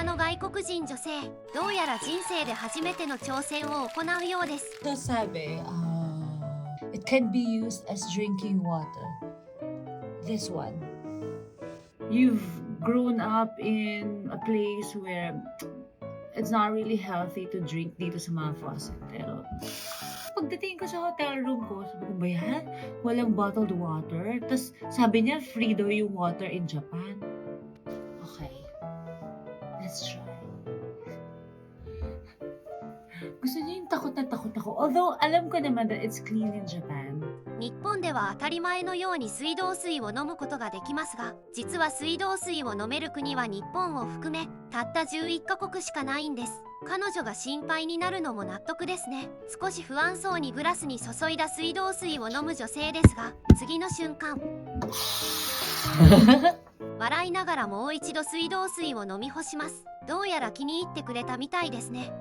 らの外国人女性、どうやら人生で初めての挑戦を行うようです。So sabi, it can be used as drinking water. This one. You've grown up in a place where it's not really healthy to drink dito sa mga faucet. Pero pagdating ko sa hotel room ko, sabi ko, ba yan? Walang bottled water? Tapos sabi niya, free daw yung water in Japan. Okay. Let's try. Gusto niyo yung takot na takot ako. Although, alam ko naman that it's clean in Japan. 日本では当たり前のように水道水を飲むことができますが、実は水道水を飲める国は日本を含めたった11カ国しかないんです。彼女が心配になるのも納得ですね。少し不安そうにグラスに注いだ水道水を飲む女性ですが、次の瞬間笑いながらもう一度水道水を飲み干します。どうやら気に入ってくれたみたいですね。